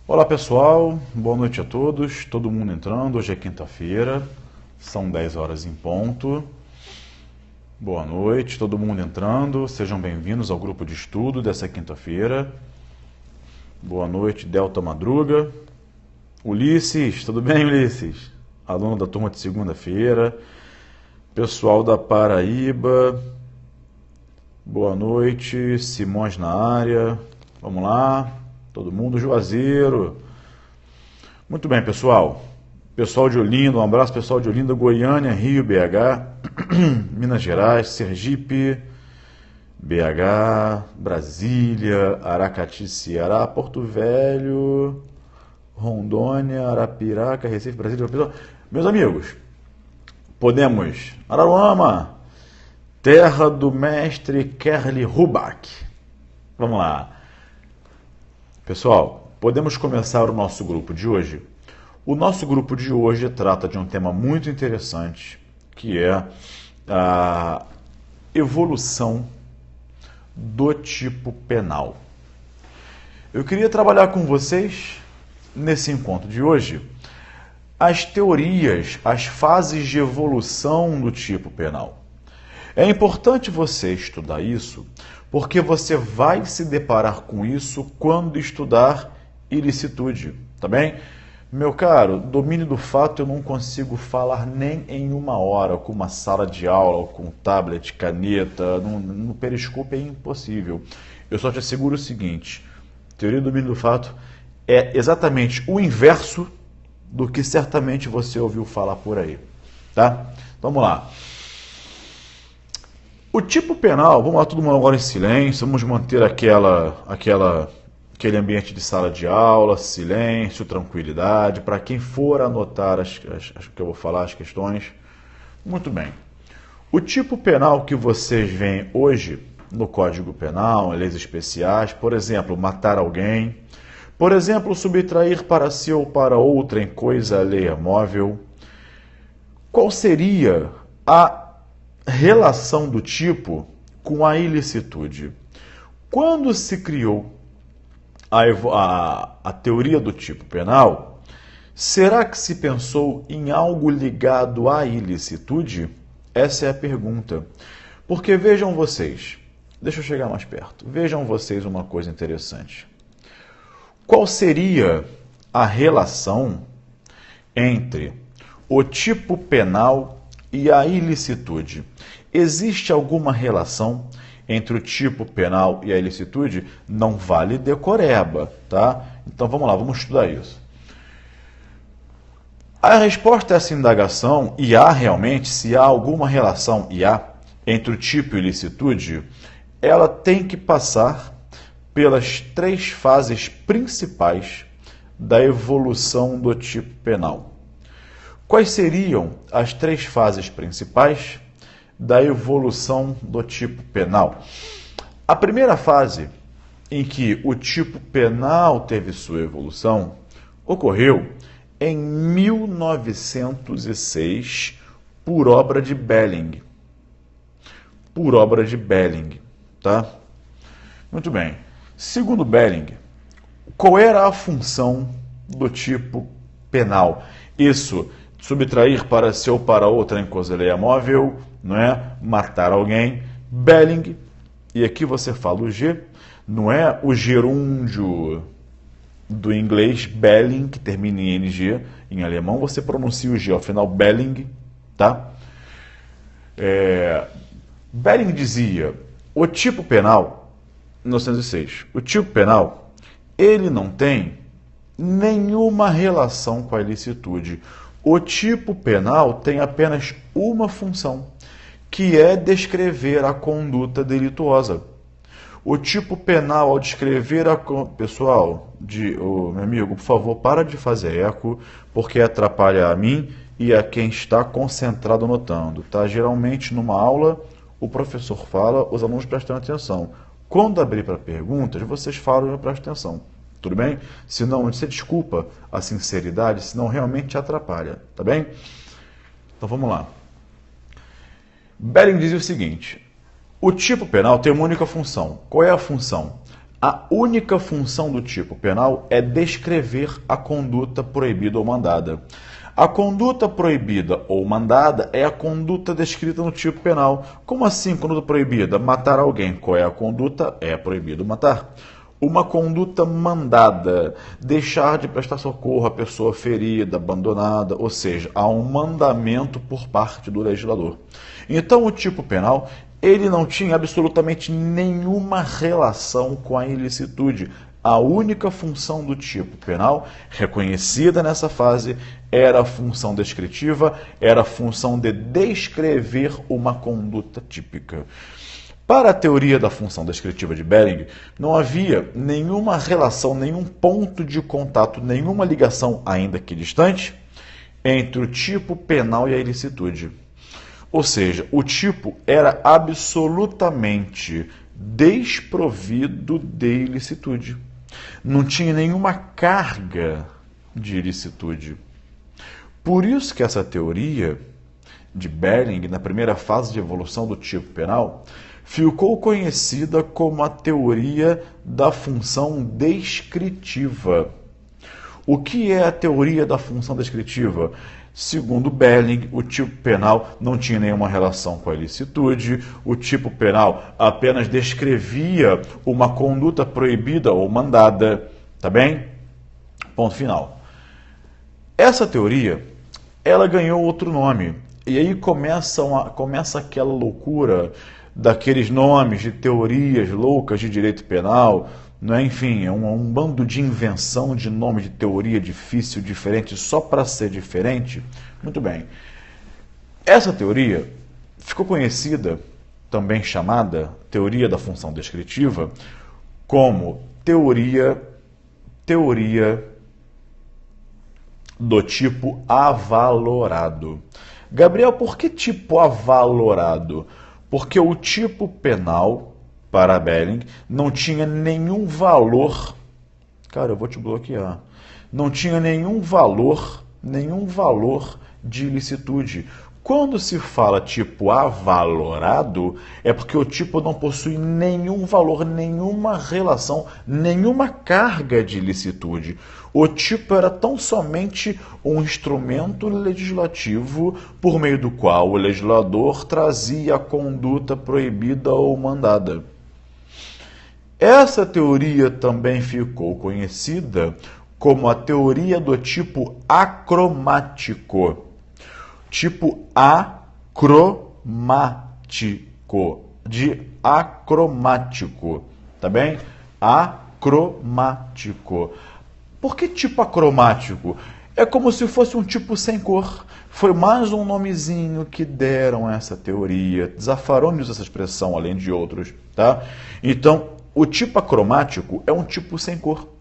Olá pessoal, boa noite a todos, todo mundo entrando, hoje é quinta-feira, são 10 horas em ponto. Boa noite, todo mundo entrando, sejam bem-vindos ao grupo de estudo dessa quinta-feira. Boa noite, Delta Madruga. Ulisses, tudo bem, Ulisses? Aluno da turma de segunda-feira. Pessoal da Paraíba, boa noite, Simões na área, vamos lá. Todo mundo, Juazeiro. Muito bem, pessoal. Pessoal de Olinda, um abraço, pessoal de Olinda, Goiânia, Rio, BH, Minas Gerais, Sergipe, BH, Brasília, Aracati, Ceará, Porto Velho, Rondônia, Arapiraca, Recife, Brasília. Meus amigos, podemos. Araruama, terra do mestre Kerli Rubach. Vamos lá. Pessoal, podemos começar o nosso grupo de hoje? O nosso grupo de hoje trata de um tema muito interessante, que é a evolução do tipo penal. Eu queria trabalhar com vocês, nesse encontro de hoje, as teorias, as fases de evolução do tipo penal. É importante você estudar isso, porque você vai se deparar com isso quando estudar ilicitude, tá bem? Meu caro, domínio do fato eu não consigo falar nem em uma hora, com uma sala de aula, com tablet, caneta, no Periscope é impossível. Eu só te asseguro o seguinte, teoria do domínio do fato é exatamente o inverso do que certamente você ouviu falar por aí, tá? Vamos lá. O tipo penal, vamos lá, todo mundo agora em silêncio, vamos manter aquele ambiente de sala de aula, silêncio, tranquilidade, para quem for anotar as que eu vou falar, as questões. Muito bem. O tipo penal que vocês veem hoje no Código Penal, em leis especiais, por exemplo, matar alguém, por exemplo, subtrair para si ou para outra em coisa alheia móvel. Qual seria a relação do tipo com a ilicitude? Quando se criou a teoria do tipo penal, será que se pensou em algo ligado à ilicitude? Essa é a pergunta. Porque vejam vocês, deixa eu chegar mais perto, vejam vocês uma coisa interessante. Qual seria a relação entre o tipo penal e a ilicitude? Existe alguma relação entre o tipo penal e a ilicitude? Não vale decoreba, tá? Então vamos lá, vamos estudar isso. A resposta a essa indagação, e há realmente, se há alguma relação, e há, entre o tipo e a ilicitude, ela tem que passar pelas três fases principais da evolução do tipo penal. Quais seriam as três fases principais da evolução do tipo penal? A primeira fase em que o tipo penal teve sua evolução ocorreu em 1906 por obra de Belling. Por obra de Belling, tá? Muito bem. Segundo Belling, qual era a função do tipo penal? Isso, subtrair para si ou para outra em coisa alheia móvel, não é? Matar alguém. Belling, e aqui você fala o G, não é o gerúndio do inglês Belling, que termina em NG, em alemão você pronuncia o G ao final, Belling, tá? Belling dizia, o tipo penal, 1906, o tipo penal, ele não tem nenhuma relação com a ilicitude. O tipo penal tem apenas uma função, que é descrever a conduta delituosa. O tipo penal, ao descrever a... Pessoal, meu amigo, por favor, para de fazer eco, porque atrapalha a mim e a quem está concentrado anotando. Tá? Geralmente, numa aula, o professor fala, os alunos prestam atenção. Quando abrir para perguntas, vocês falam e eu presto atenção. Tudo bem? Senão, você desculpa a sinceridade, senão realmente te atrapalha. Tá bem? Então, vamos lá. Belling dizia o seguinte, o tipo penal tem uma única função. Qual é a função? A única função do tipo penal é descrever a conduta proibida ou mandada. A conduta proibida ou mandada é a conduta descrita no tipo penal. Como assim, conduta proibida? Matar alguém. Qual é a conduta? É proibido matar. Uma conduta mandada, deixar de prestar socorro à pessoa ferida, abandonada, ou seja, há um mandamento por parte do legislador. Então, o tipo penal, ele não tinha absolutamente nenhuma relação com a ilicitude. A única função do tipo penal, reconhecida nessa fase, era a função descritiva, era a função de descrever uma conduta típica. Para a teoria da função descritiva de Behring, não havia nenhuma relação, nenhum ponto de contato, nenhuma ligação, ainda que distante, entre o tipo penal e a ilicitude. Ou seja, o tipo era absolutamente desprovido de ilicitude. Não tinha nenhuma carga de ilicitude. Por isso que essa teoria de Behring, na primeira fase de evolução do tipo penal, ficou conhecida como a teoria da função descritiva. O que é a teoria da função descritiva? Segundo Behring, o tipo penal não tinha nenhuma relação com a ilicitude, o tipo penal apenas descrevia uma conduta proibida ou mandada, tá bem? Ponto final. Essa teoria, ela ganhou outro nome, e aí começa aquela loucura daqueles nomes de teorias loucas de direito penal, né? Enfim, é um bando de invenção de nome de teoria difícil, diferente, só para ser diferente. Muito bem. Essa teoria ficou conhecida, também chamada teoria da função descritiva, como teoria do tipo avalorado. Gabriel, por que tipo avalorado? Porque o tipo penal, para Behring, não tinha nenhum valor. Cara, eu vou te bloquear. Não tinha nenhum valor de ilicitude. Quando se fala tipo avalorado, é porque o tipo não possui nenhum valor, nenhuma relação, nenhuma carga de ilicitude. O tipo era tão somente um instrumento legislativo por meio do qual o legislador trazia a conduta proibida ou mandada. Essa teoria também ficou conhecida como a teoria do tipo acromático. Tipo acromático, de acromático, tá bem? Acromático. Por que tipo acromático? É como se fosse um tipo sem cor. Foi mais um nomezinho que deram a essa teoria. Zaffaroni usa essa expressão, além de outros, tá? Então, o tipo acromático é um tipo sem cor.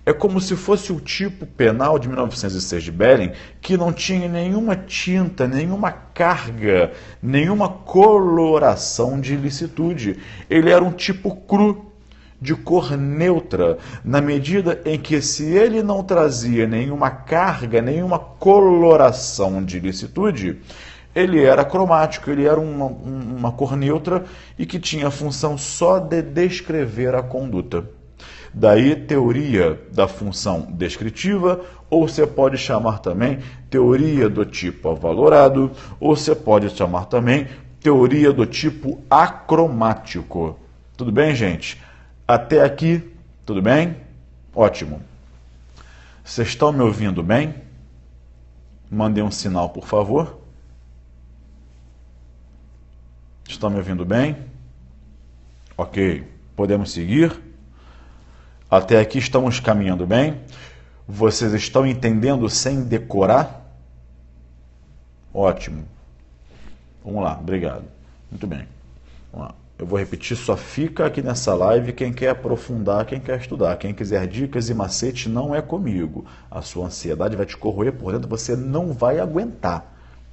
É como se fosse o tipo penal de 1906 de Behring, que não tinha nenhuma tinta, nenhuma carga, nenhuma coloração de ilicitude. Ele era um tipo cru, de cor neutra, na medida em que, se ele não trazia nenhuma carga, nenhuma coloração de ilicitude, ele era cromático, ele era uma cor neutra e que tinha a função só de descrever a conduta. Daí, teoria da função descritiva, ou você pode chamar também teoria do tipo avalorado, ou você pode chamar também teoria do tipo acromático. Tudo bem, gente? Até aqui, tudo bem? Ótimo. Vocês estão me ouvindo bem? Mandem um sinal, por favor. Estão me ouvindo bem? Ok. Podemos seguir? Até aqui estamos caminhando bem? Vocês estão entendendo sem decorar? Ótimo. Vamos lá, obrigado. Muito bem. Vamos lá. Eu vou repetir, só fica aqui nessa live quem quer aprofundar, quem quer estudar. Quem quiser dicas e macete, não é comigo. A sua ansiedade vai te corroer por dentro, você não vai aguentar.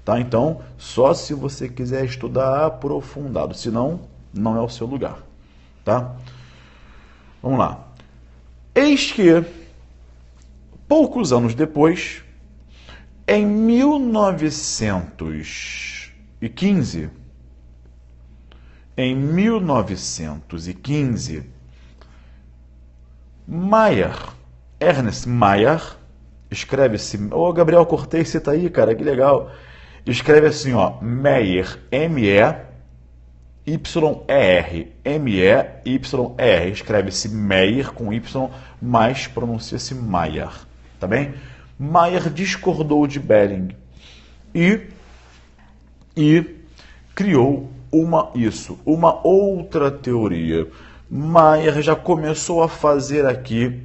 Tá? Então, só se você quiser estudar aprofundado, senão, não é o seu lugar. Tá? Vamos lá. Eis que, poucos anos depois, em 1915, Maier, Ernest Maier, escreve-se... Ô, Gabriel Cortez, você tá aí, cara, que legal. Escreve assim, ó, Meyer, M-E-Y-E-R, M-E-Y-E-R. Escreve-se Meyer com Y, mas pronuncia-se Maier, tá bem? Maier discordou de Belling e criou uma outra teoria. Maier já começou a fazer aqui,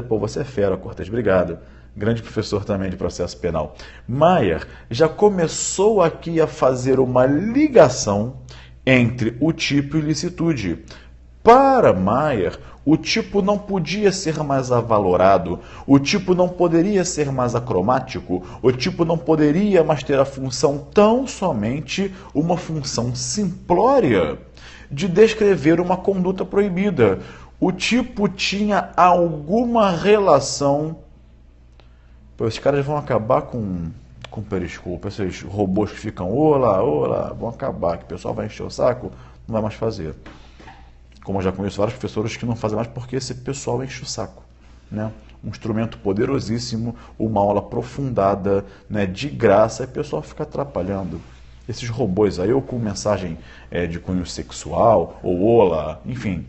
Pô, você é fera, Cortez, obrigado. Grande professor também de processo penal. Maier já começou aqui a fazer uma ligação entre o tipo e ilicitude. Para Maier, o tipo não podia ser mais avalorado, o tipo não poderia ser mais acromático, o tipo não poderia mais ter a função tão somente uma função simplória de descrever uma conduta proibida. O tipo tinha alguma relação... Pô, esses caras vão acabar com Periscope, esses robôs que ficam olá, vão acabar, que o pessoal vai encher o saco, não vai mais fazer. Como eu já conheço vários professores que não fazem mais porque esse pessoal enche o saco, né? Um instrumento poderosíssimo, uma aula aprofundada, né, de graça, e o pessoal fica atrapalhando. Esses robôs aí, ou com mensagem de cunho sexual, ou olá, enfim.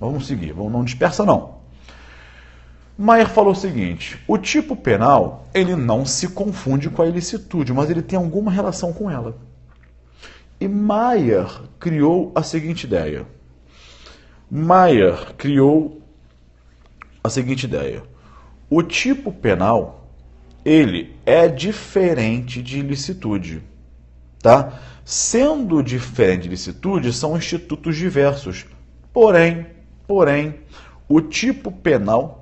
Vamos seguir, não dispersa não. Maier falou o seguinte, o tipo penal, ele não se confunde com a ilicitude, mas ele tem alguma relação com ela. E Maier criou a seguinte ideia. O tipo penal, ele é diferente de ilicitude, tá? Sendo diferente de ilicitude, são institutos diversos. Porém, o tipo penal,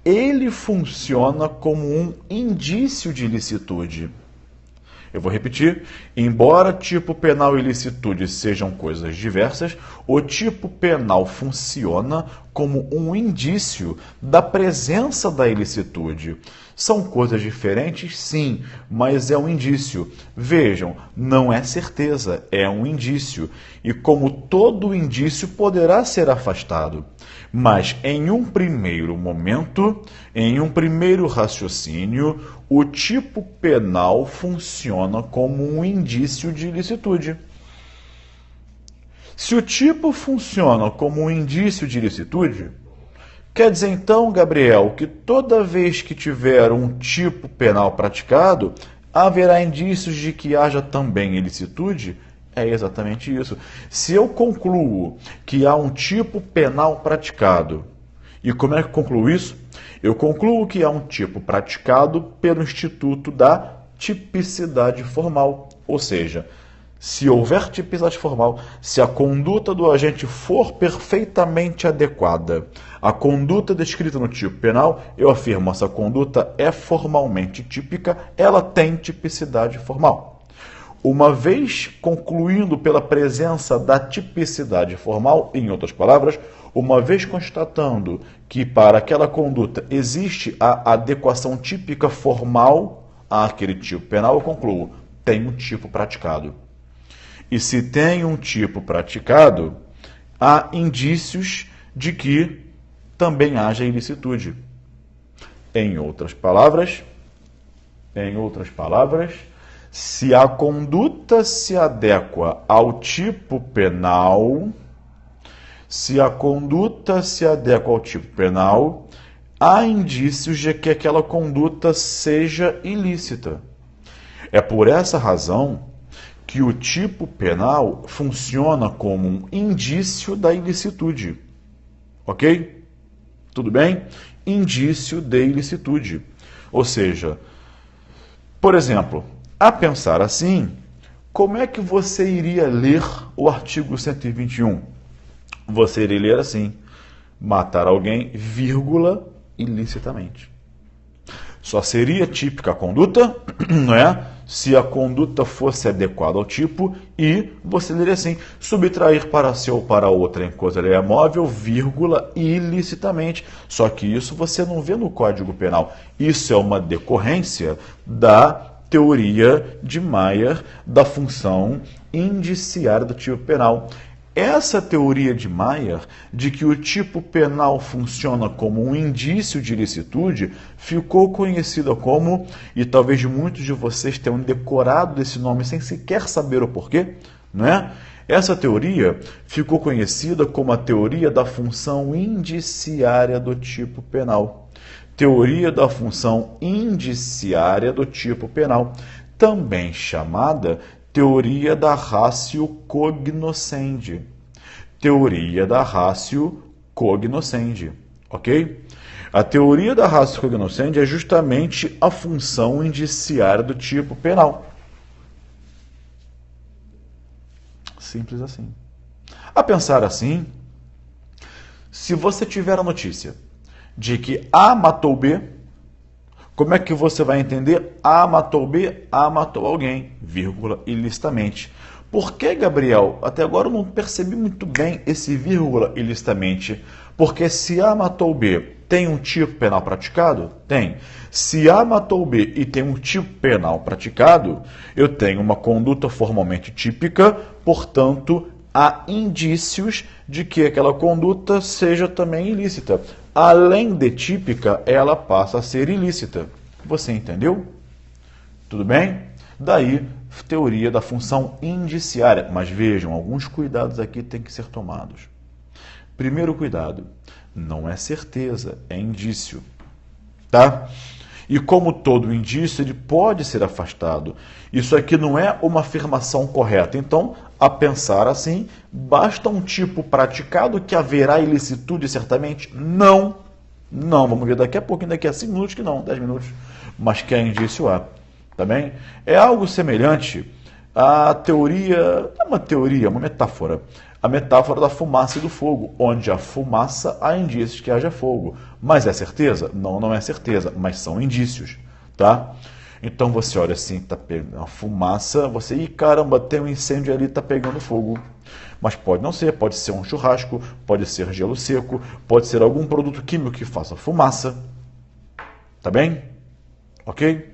ele funciona como um indício de ilicitude. Eu vou repetir, embora tipo penal e ilicitude sejam coisas diversas, o tipo penal funciona como um indício da presença da ilicitude. São coisas diferentes, sim, mas é um indício. Vejam, não é certeza, é um indício. E como todo indício poderá ser afastado. Mas em um primeiro momento, em um primeiro raciocínio, o tipo penal funciona como um indício de ilicitude. Se o tipo funciona como um indício de ilicitude, quer dizer então, Gabriel, que toda vez que tiver um tipo penal praticado, haverá indícios de que haja também ilicitude? É exatamente isso. Se eu concluo que há um tipo penal praticado, e como é que eu concluo isso? Eu concluo que há um tipo praticado pelo Instituto da Tipicidade Formal. Ou seja, se houver tipicidade formal, se a conduta do agente for perfeitamente adequada à conduta descrita no tipo penal, eu afirmo essa conduta é formalmente típica, ela tem tipicidade formal. Uma vez concluindo pela presença da tipicidade formal, em outras palavras, uma vez constatando que para aquela conduta existe a adequação típica formal àquele tipo penal, eu concluo, tem um tipo praticado. E se tem um tipo praticado, há indícios de que também haja ilicitude. Em outras palavras, se a conduta se adequa ao tipo penal, há indícios de que aquela conduta seja ilícita. É por essa razão que o tipo penal funciona como um indício da ilicitude. Ok? Tudo bem? Indício de ilicitude. Ou seja, por exemplo, a pensar assim, como é que você iria ler o artigo 121? Você iria ler assim, matar alguém, vírgula, ilicitamente. Só seria típica a conduta, não é? Se a conduta fosse adequada ao tipo, e você leria assim, subtrair para si ou para outra em coisa alheia móvel, vírgula, ilicitamente. Só que isso você não vê no Código Penal. Isso é uma decorrência da teoria de Maier da função indiciária do tipo penal. Essa teoria de Mayer, de que o tipo penal funciona como um indício de ilicitude, ficou conhecida como, e talvez muitos de vocês tenham decorado esse nome sem sequer saber o porquê, não é? Essa teoria ficou conhecida como a teoria da função indiciária do tipo penal. Teoria da função indiciária do tipo penal, também chamada teoria da ratio cognoscendi. Teoria da ratio cognoscendi, ok? A teoria da ratio cognoscendi é justamente a função indiciária do tipo penal. Simples assim. A pensar assim, se você tiver a notícia de que A matou B, como é que você vai entender A matou B, A matou alguém, vírgula, ilicitamente? Por que, Gabriel? Até agora eu não percebi muito bem esse vírgula ilicitamente. Porque se A matou B, tem um tipo penal praticado? Tem. Se A matou B e tem um tipo penal praticado, eu tenho uma conduta formalmente típica, portanto, há indícios de que aquela conduta seja também ilícita. Além de típica, ela passa a ser ilícita. Você entendeu? Tudo bem? Daí, teoria da função indiciária. Mas vejam, alguns cuidados aqui têm que ser tomados. Primeiro cuidado, não é certeza, é indício. Tá? E como todo indício, ele pode ser afastado. Isso aqui não é uma afirmação correta. Então, a pensar assim, basta um tipo praticado que haverá ilicitude certamente? Não. Não, vamos ver daqui a pouquinho, daqui a 5 minutos que não, 10 minutos. Mas que é indício há. Tá bem? É algo semelhante à teoria, não é uma teoria, é uma metáfora. A metáfora da fumaça e do fogo, onde a fumaça há indícios que haja fogo. Mas é certeza? Não, não é certeza, mas são indícios, tá? Então você olha assim, tá pegando a fumaça, você, ih, caramba, tem um incêndio ali, tá pegando fogo. Mas pode não ser, pode ser um churrasco, pode ser gelo seco, pode ser algum produto químico que faça fumaça. Tá bem? Ok?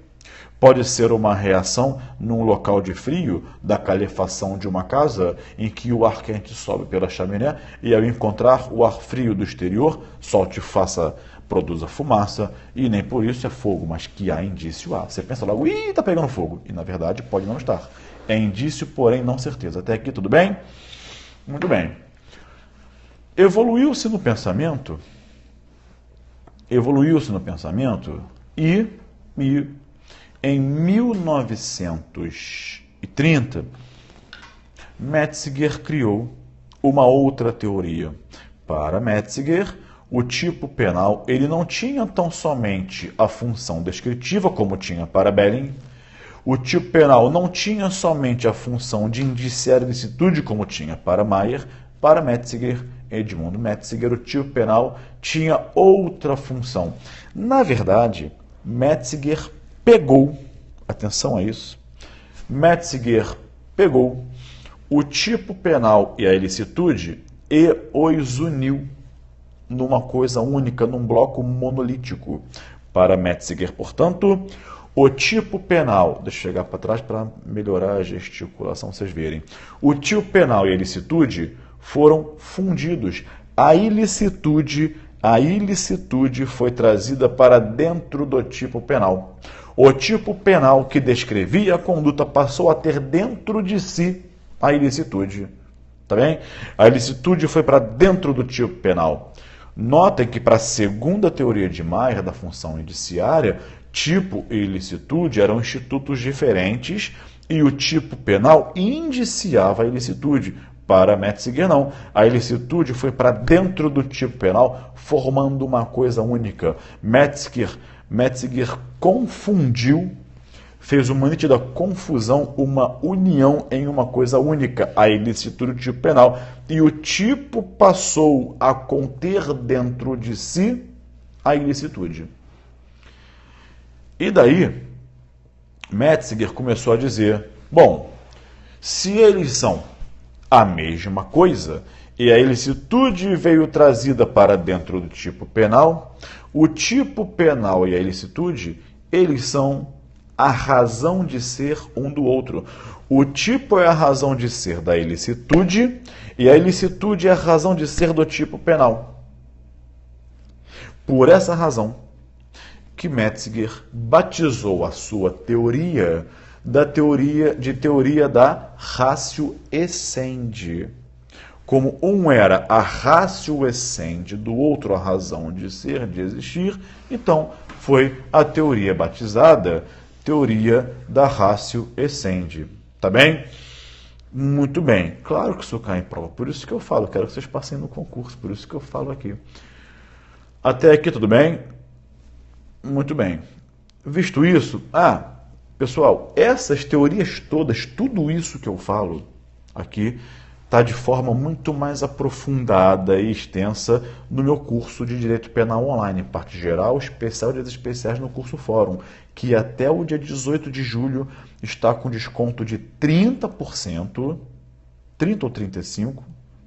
Pode ser uma reação num local de frio, da calefação de uma casa, em que o ar quente sobe pela chaminé e ao encontrar o ar frio do exterior, solte faça, produza fumaça, e nem por isso é fogo, mas que há indício há. Você pensa logo, ih, está pegando fogo. E na verdade pode não estar. É indício, porém não certeza. Até aqui tudo bem? Muito bem. Evoluiu-se no pensamento e em 1930, Metzinger criou uma outra teoria. Para Metzinger, o tipo penal ele não tinha tão somente a função descritiva, como tinha para Belling. O tipo penal não tinha somente a função de indiciar ilicitude, como tinha para Mayer. Para Metzinger, Edmund Metzinger, o tipo penal tinha outra função. Na verdade, Metzinger pegou, atenção a isso, Metzinger pegou o tipo penal e a ilicitude e os uniu numa coisa única, num bloco monolítico. Para Metzinger, portanto, o tipo penal, deixa eu chegar para trás para melhorar a gesticulação, vocês verem. O tipo penal e a ilicitude foram fundidos. A ilicitude foi trazida para dentro do tipo penal. O tipo penal que descrevia a conduta passou a ter dentro de si a ilicitude. Tá bem? A ilicitude foi para dentro do tipo penal. Notem que para a segunda teoria de Mayer da função indiciária, tipo e ilicitude eram institutos diferentes e o tipo penal indiciava a ilicitude. Para Metzinger, não. A ilicitude foi para dentro do tipo penal, formando uma coisa única. Metzinger confundiu, fez uma nítida confusão, uma união em uma coisa única, a ilicitude do tipo penal. E o tipo passou a conter dentro de si a ilicitude. E daí, Metzinger começou a dizer, bom, se eles são a mesma coisa, e a ilicitude veio trazida para dentro do tipo penal, o tipo penal e a ilicitude, eles são a razão de ser um do outro. O tipo é a razão de ser da ilicitude e a ilicitude é a razão de ser do tipo penal. Por essa razão que Metzger batizou a sua teoria de teoria da ratio essendi. Como um era a ratio essendi, do outro a razão de ser, de existir, então foi a teoria batizada teoria da ratio essendi. Tá bem? Muito bem. Claro que isso cai em prova, por isso que eu falo, quero que vocês passem no concurso, por isso que eu falo aqui. Até aqui tudo bem? Muito bem. Visto isso, pessoal, essas teorias todas, tudo isso que eu falo aqui, está de forma muito mais aprofundada e extensa no meu curso de Direito Penal Online, parte geral, especial e dias especiais no curso Fórum, que até o dia 18 de julho está com desconto de 30%, 30 ou 35%,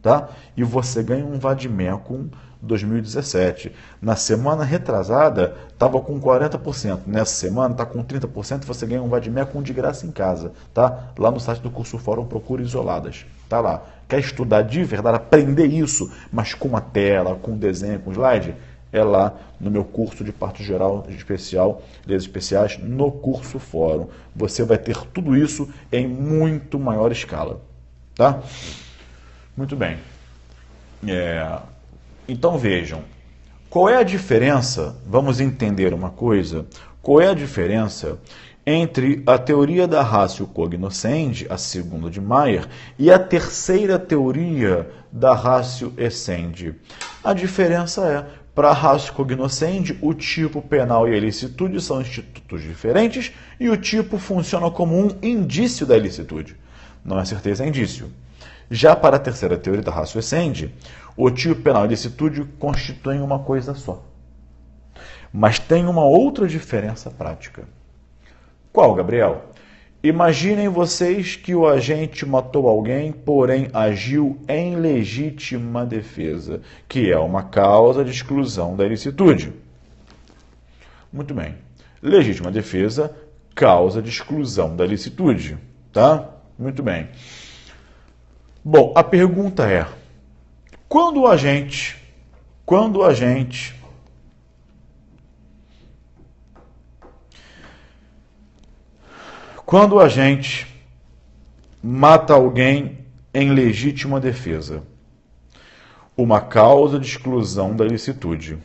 tá? E você ganha um Vademecum 2017. Na semana retrasada, estava com 40%. Nessa semana, está com 30%, você ganha um Vademecum de graça em casa, tá? Lá no site do curso Fórum, procura Isoladas. Tá lá. Quer estudar de verdade, aprender isso, mas com uma tela, com desenho, com slide? É lá no meu curso de parte geral especial, leis especiais, no curso Fórum. Você vai ter tudo isso em muito maior escala. Tá? Muito bem. Então vejam, qual é a diferença, vamos entender uma coisa, qual é a diferença entre a teoria da ratio cognoscendi, a segunda de Mayer, e a terceira teoria da ratio essendi? A diferença é, para a ratio cognoscendi, o tipo penal e a ilicitude são institutos diferentes e o tipo funciona como um indício da ilicitude. Não é certeza, é indício. Já para a terceira teoria da ratio essendi, o tipo penal e a ilicitude constituem uma coisa só. Mas tem uma outra diferença prática. Qual, Gabriel? Imaginem vocês que o agente matou alguém, porém agiu em legítima defesa, que é uma causa de exclusão da ilicitude. Muito bem. Legítima defesa, causa de exclusão da ilicitude. Tá? Muito bem. Bom, a pergunta é, quando o agente mata alguém em legítima defesa, uma causa de exclusão da ilicitude.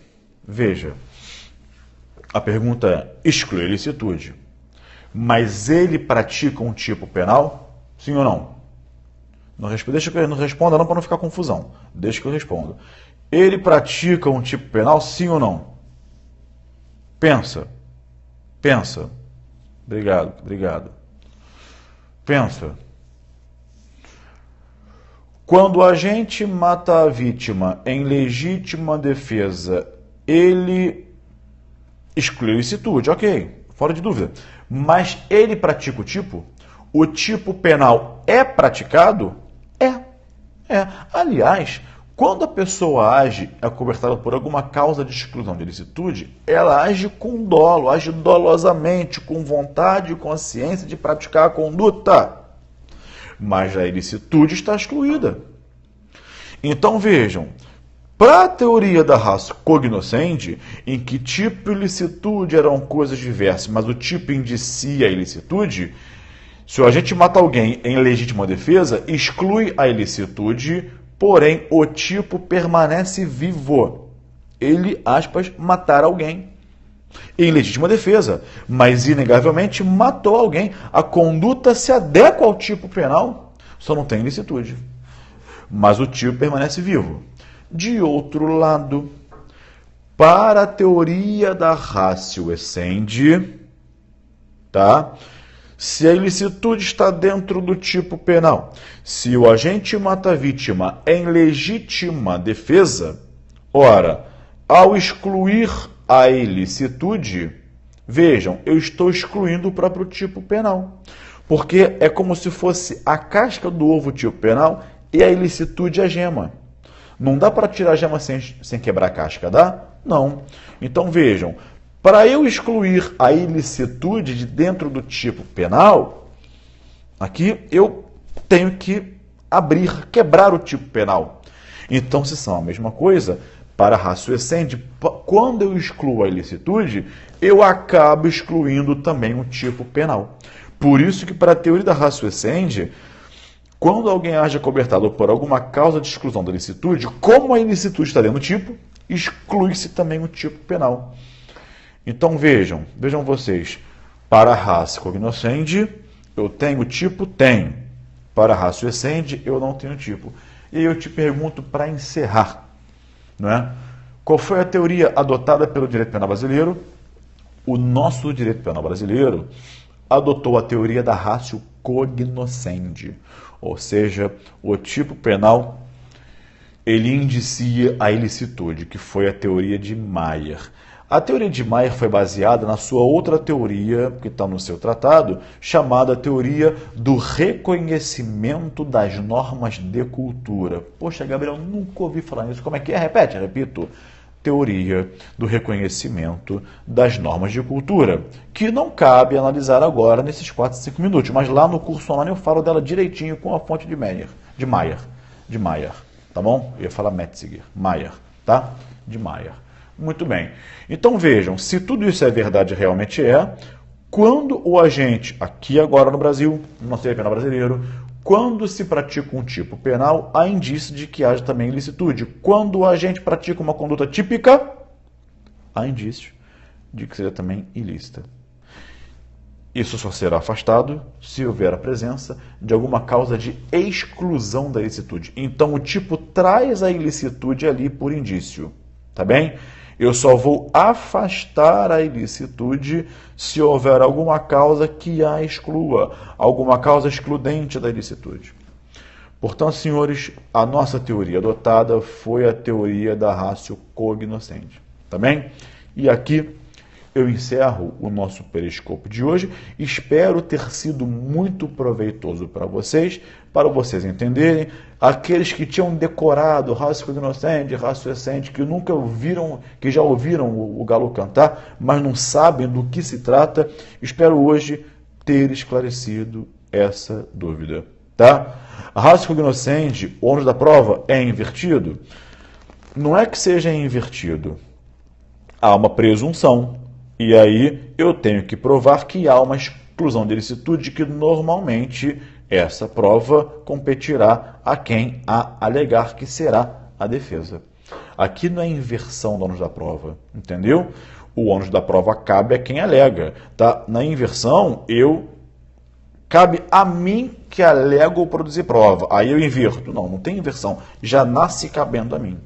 Veja, a pergunta é, exclui a ilicitude, mas ele pratica um tipo penal? Sim ou não? Deixa que eu não responda não para não ficar confusão. Deixa que eu responda. Ele pratica um tipo penal? Sim ou não? Pensa. Obrigado. Pensa. Quando o agente mata a vítima em legítima defesa, ele exclui a ilicitude, ok, fora de dúvida. Mas ele pratica o tipo? O tipo penal é praticado? É. Aliás, quando a pessoa age acobertada por alguma causa de exclusão de ilicitude, ela age com dolo, age dolosamente, com vontade e consciência de praticar a conduta. Mas a ilicitude está excluída. Então vejam, para a teoria da ratio cognoscendi, em que tipo e ilicitude eram coisas diversas, mas o tipo indicia a ilicitude, se o agente mata alguém em legítima defesa, exclui a ilicitude, porém o tipo permanece vivo. Ele, aspas, matar alguém em legítima defesa, mas inegavelmente matou alguém. A conduta se adequa ao tipo penal, só não tem ilicitude. Mas o tipo permanece vivo. De outro lado, para a teoria da ratio essendi, tá? Se a ilicitude está dentro do tipo penal, se o agente mata a vítima em legítima defesa, ora, ao excluir a ilicitude, vejam, eu estou excluindo o próprio tipo penal. Porque é como se fosse a casca do ovo tipo penal e a ilicitude a gema. Não dá para tirar a gema sem quebrar a casca, dá? Não. Então vejam, Para eu excluir a ilicitude de dentro do tipo penal, aqui eu tenho que quebrar o tipo penal. Então, se são a mesma coisa, para ratio essende, quando eu excluo a ilicitude, eu acabo excluindo também o tipo penal. Por isso que para a teoria da ratio essende, quando alguém haja cobertado por alguma causa de exclusão da ilicitude, como a ilicitude está dentro do tipo, exclui-se também o tipo penal. Então vejam vocês, para ratio cognoscendi, eu tenho tipo? Tenho. Para ratio essende, eu não tenho tipo. E aí eu te pergunto para encerrar, não é? Qual foi a teoria adotada pelo direito penal brasileiro? O nosso direito penal brasileiro adotou a teoria da ratio cognoscendi, ou seja, o tipo penal ele indicia a ilicitude, que foi a teoria de Mayer. A teoria de Mayer foi baseada na sua outra teoria, que está no seu tratado, chamada teoria do reconhecimento das normas de cultura. Poxa, Gabriel, nunca ouvi falar nisso. Como é que é? Repete, repito. Teoria do reconhecimento das normas de cultura, que não cabe analisar agora nesses 4, 5 minutos, mas lá no curso online eu falo dela direitinho com a fonte de Mayer, tá bom? Eu ia falar Metzinger, Mayer, tá? De Mayer. Muito bem. Então vejam, se tudo isso é verdade, realmente é, quando o agente, aqui agora no Brasil, no nosso direito penal brasileiro, quando se pratica um tipo penal, há indício de que haja também ilicitude. Quando o agente pratica uma conduta típica, há indício de que seja também ilícita. Isso só será afastado se houver a presença de alguma causa de exclusão da ilicitude. Então o tipo traz a ilicitude ali por indício, tá bem? Eu só vou afastar a ilicitude se houver alguma causa que a exclua, alguma causa excludente da ilicitude. Portanto, senhores, a nossa teoria adotada foi a teoria da ratio cognoscendi, tá bem? E aqui eu encerro o nosso periscopo de hoje. Espero ter sido muito proveitoso para vocês entenderem. Aqueles que tinham decorado ratio cognoscendi, ratio essende, que nunca ouviram, que já ouviram o galo cantar, mas não sabem do que se trata, espero hoje ter esclarecido essa dúvida, tá? A ratio cognoscendi, o ônus da prova é invertido? Não é que seja invertido. Há uma presunção. E aí eu tenho que provar que há uma exclusão de ilicitude, que normalmente essa prova competirá a quem a alegar, que será a defesa. Aqui não é inversão do ônus da prova, entendeu? O ônus da prova cabe a quem alega, tá? Na inversão, cabe a mim que alego ou produzir prova. Aí eu inverto. Não tem inversão. Já nasce cabendo a mim,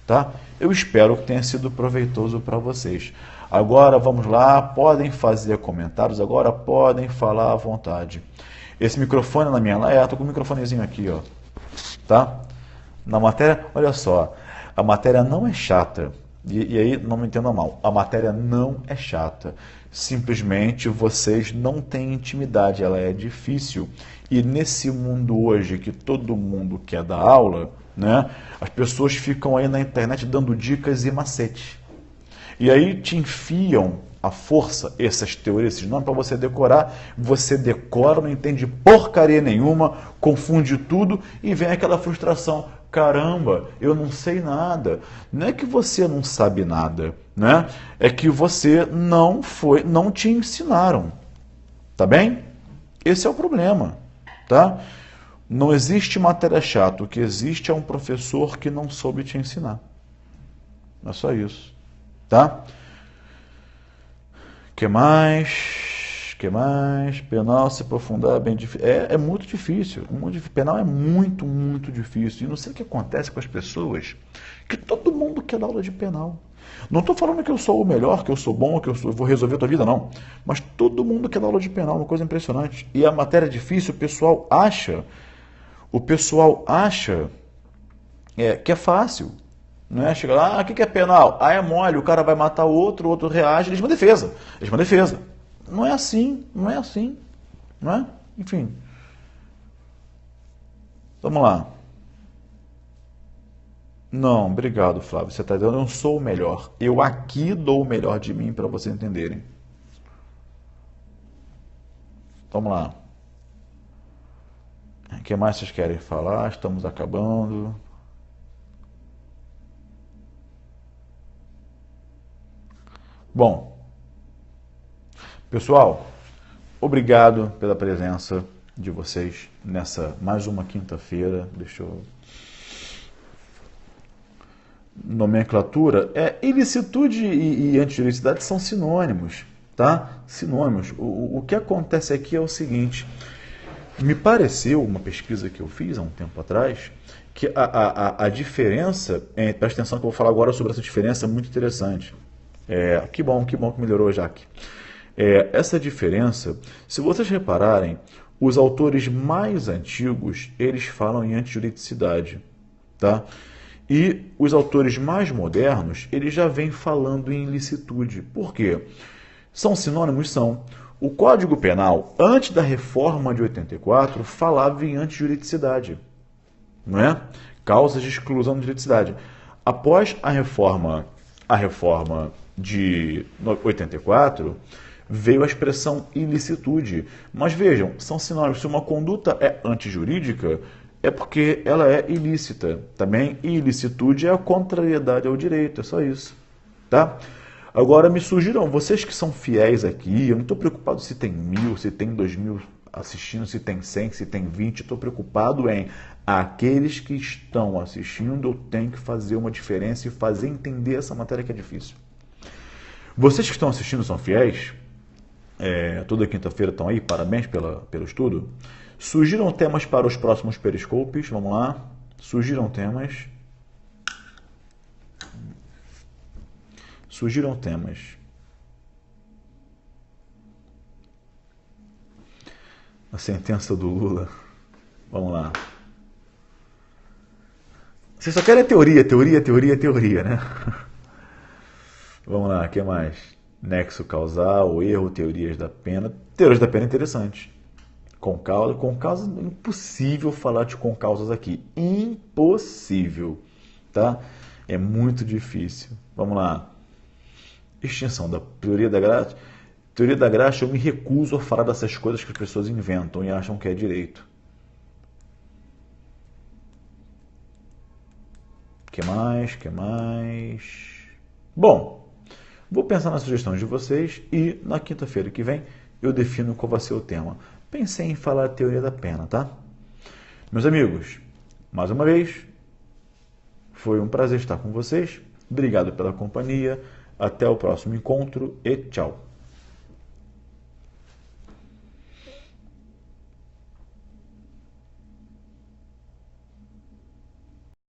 tá? Eu espero que tenha sido proveitoso para vocês. Agora vamos lá, podem fazer comentários, agora podem falar à vontade. Esse microfone na minha lá, estou com o microfonezinho aqui, ó, tá? Na matéria, olha só, a matéria não é chata, e aí não me entendam mal, a matéria não é chata, simplesmente vocês não têm intimidade, ela é difícil. E nesse mundo hoje que todo mundo quer dar aula, né, as pessoas ficam aí na internet dando dicas e macetes. E aí te enfiam à força essas teorias, esses nomes, para você decorar. Você decora, não entende porcaria nenhuma, confunde tudo e vem aquela frustração. Caramba, eu não sei nada. Não é que você não sabe nada, né? É que você não te ensinaram. Tá bem? Esse é o problema, tá? Não existe matéria chata. O que existe é um professor que não soube te ensinar. É só isso. Tá? Que mais? Penal se aprofundar é bem difícil. É muito difícil. Penal é muito, muito difícil. E não sei o que acontece com as pessoas, que todo mundo quer dar aula de penal. Não estou falando que eu sou o melhor, que eu sou bom, que eu vou resolver a tua vida, não. Mas todo mundo quer dar aula de penal, uma coisa impressionante. E a matéria é difícil, o pessoal acha que é fácil. Não é? Chega lá, o que é penal? É mole, o cara vai matar o outro reage, legítima defesa. Não é assim, não é? Enfim. Vamos lá. Não, obrigado, Flávio. Você está dizendo, eu não sou o melhor. Eu aqui dou o melhor de mim para vocês entenderem. Vamos lá. O que mais vocês querem falar? Estamos acabando. Bom, pessoal, obrigado pela presença de vocês nessa mais uma quinta-feira. Deixa eu... Nomenclatura, ilicitude e antijuridicidade são sinônimos, tá? Sinônimos. O que acontece aqui é o seguinte, me pareceu, uma pesquisa que eu fiz há um tempo atrás, que a diferença, presta atenção que eu vou falar agora sobre essa diferença muito interessante. Que bom que melhorou, Jaque. Essa diferença, se vocês repararem, os autores mais antigos, eles falam em antijuridicidade, tá? E os autores mais modernos, eles já vêm falando em ilicitude. Por quê? São sinônimos? São. O Código Penal, antes da reforma de 84, falava em antijuridicidade, não é? Causas de exclusão de juridicidade. Após a reforma de 84, veio a expressão ilicitude. Mas vejam, são sinônimos. Se uma conduta é antijurídica, é porque ela é ilícita. Também ilicitude é a contrariedade ao direito, é só isso, tá? Agora me sugiram, vocês que são fiéis aqui, eu não estou preocupado se tem 1000, se tem 2000 assistindo, se tem 100, se tem 20, estou preocupado em aqueles que estão assistindo, eu tenho que fazer uma diferença e fazer entender essa matéria que é difícil. Vocês que estão assistindo são fiéis, toda quinta-feira estão aí, parabéns pelo estudo. Sugiram temas para os próximos periscopes, vamos lá. Sugiram temas. A sentença do Lula. Vamos lá. Vocês só querem teoria, né? Vamos lá, o que mais? Nexo causal, erro, teorias da pena. Teorias da pena é interessante. Com causa, impossível falar de concausas aqui. Impossível, tá? É muito difícil. Vamos lá. Extinção da teoria da graça. Teoria da graça, eu me recuso a falar dessas coisas que as pessoas inventam e acham que é direito. Que mais? Bom, vou pensar nas sugestões de vocês e na quinta-feira que vem eu defino qual vai ser o tema. Pensei em falar a teoria da pena, tá? Meus amigos, mais uma vez, foi um prazer estar com vocês. Obrigado pela companhia. Até o próximo encontro e tchau.